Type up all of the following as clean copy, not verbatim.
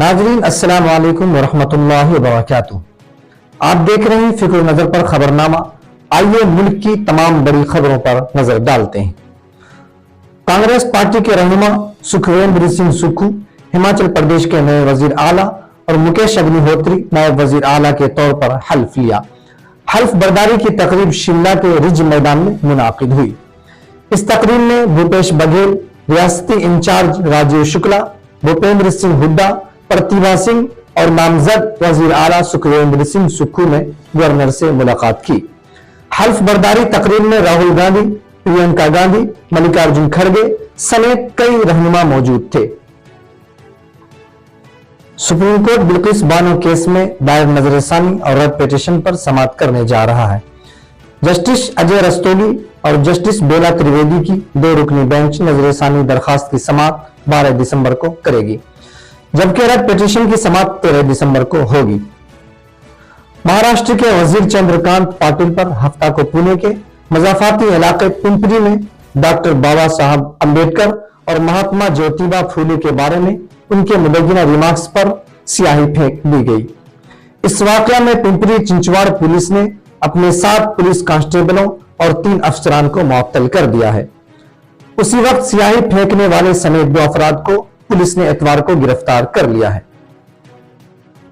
नाजरीन अस्सलाम वालेकुम वरहमतुल्लाहि वबरकातुहू। आप देख रहे हैं फिक्र नजर पर खबरनामा। आइए मुल्क की तमाम बड़ी खबरों पर नजर डालते हैं। कांग्रेस पार्टी के रहनुमा सुखविंदर सिंह सुक्खू हिमाचल प्रदेश के नए वजीर आला और मुकेश अग्निहोत्री नायब वजीर आला के तौर पर हल्फ लिया। हल्फ बर्दारी की तकरीब शिमला के रिज मैदान में मुनाकिद हुई। इस तकरीब में भूपेश बघेल, रियासती इंचार्ज राजीव शुक्ला, भूपेंद्र सिंह हुड्डा, प्रतिभा सिंह और नामजद वजीर आला सुखविंदर सिंह सुक्खू ने गवर्नर से मुलाकात की। हल्फ बर्दारी तकरीब में राहुल गांधी, प्रियंका गांधी, मल्लिकार्जुन खड़गे समेत कई रहनुमा मौजूद थे। Supreme court Bilkis Bano case में दायर नजरसानी और रद्द पिटीशन पर समाअत करने जा रहा है। जस्टिस अजय रस्तोगी और जस्टिस बेला त्रिवेदी की 2 रुकनी बेंच नजरसानी दरखास्त की समाअत 12 दिसंबर को करेगी, जबकि रद्द पिटीशन की समाअत 13 दिसंबर को होगी। महाराष्ट्र के वजीर चंद्रकांत पाटिल पर हफ्ता को पुणे के मजाफाती इलाके पिंपरी में डॉक्टर बाबा साहब अंबेडकर और महात्मा ज्योतिबा फूले के बारे में उनके मुबैना रिमार्क्स पर स्याही फेंक दी गई। इस वाकया में पिंपरी चिंचवाड़ पुलिस ने अपने 7 पुलिस कांस्टेबलों और 3 अफसरान को मुअत्तल कर दिया है। उसी वक्त स्याही फेंकने वाले समेत 2 अफराद को पुलिस ने इतवार को गिरफ्तार कर लिया है।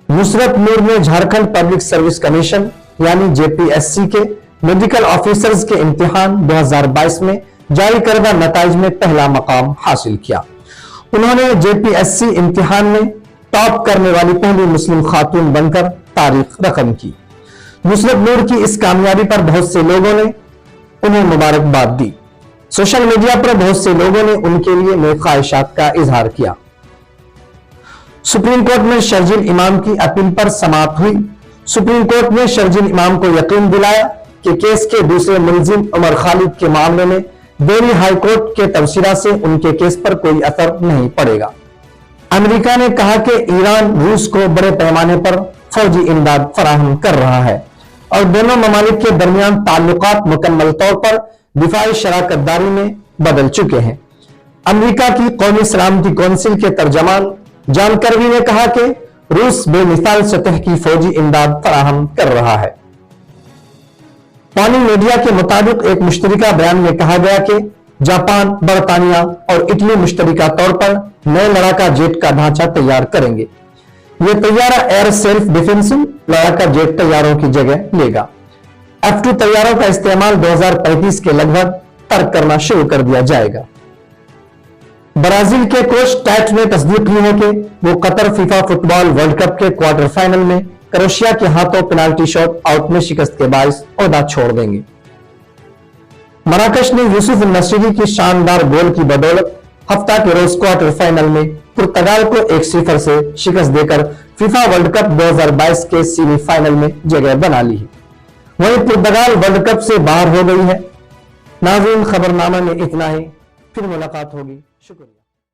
नुसरत नूर ने झारखंड पब्लिक सर्विस कमीशन यानी जेपीएससी के मेडिकल ऑफिसर्स के इम्तिहान 2022 में जारी करदा नताइज में पहला मकाम हासिल किया। उन्होंने जेपीएससी इम्तिहान में टॉप करने वाली पहली मुस्लिम खातून बनकर तारीख रकम की। नुसरत नूर की इस कामयाबी पर बहुत से लोगों ने उन्हें मुबारकबाद दी। सोशल मीडिया पर बहुत से लोगों ने उनके लिए नेक ख्वाहिशात का इजहार किया। सुप्रीम कोर्ट में शर्जील इमाम की अपील पर समाअत हुई। सुप्रीम कोर्ट ने शर्जील इमाम को यकीन दिलाया कि केस के दूसरे मुलजिम उमर खालिद के मामले में दिल्ली हाईकोर्ट के तबसरा से उनके केस पर कोई असर नहीं पड़ेगा। अमेरिका ने कहा कि ईरान रूस को बड़े पैमाने पर फौजी इमदाद फराहम कर रहा है और दोनों ममालिक के दरमियान ताल्लुकात मुकम्मल तौर पर दिफाई शराकतदारी में बदल चुके हैं। अमेरिका की कौमी सलामती कौंसिल के तर्जमान जॉन कर्बी ने कहा कि रूस बेमिसाल सतह की फौजी इमदाद फराहम कर रहा है। पानी मीडिया के मुताबिक एक मुश्तरका बयान में कहा गया कि जापान, बरतानिया और इटली मुश्तरका तौर पर नए लड़ाका जेट का ढांचा तैयार करेंगे। यह तैयारा एयर सेल्फ डिफेंसिव लड़ाका जेट तैयारों की जगह लेगा। F-2 तैयारों का इस्तेमाल 2035 के लगभग तर्क करना शुरू कर दिया जाएगा। ब्राजील के कोच टैट ने तस्दीक की है कि वो Qatar FIFA football world cup के क्वार्टर फाइनल में क्रोएशिया के हाथों पेनाल्टी शॉट आउट में शिकस्त के बायस ओहदा छोड़ देंगे। मराकश ने यूसुफ नसीरी की शानदार गोल की बदौलत हफ्ता के रोज क्वार्टर फाइनल में पुर्तगाल को 1-0 से शिकस्त देकर फीफा वर्ल्ड कप 2022 के सेमीफाइनल में जगह बना ली है। वहीं पुर्तगाल वर्ल्ड कप से बाहर हो गई है। नाज़रीन, खबरनामा में इतना ही, फिर मुलाकात होगी। शुक्रिया।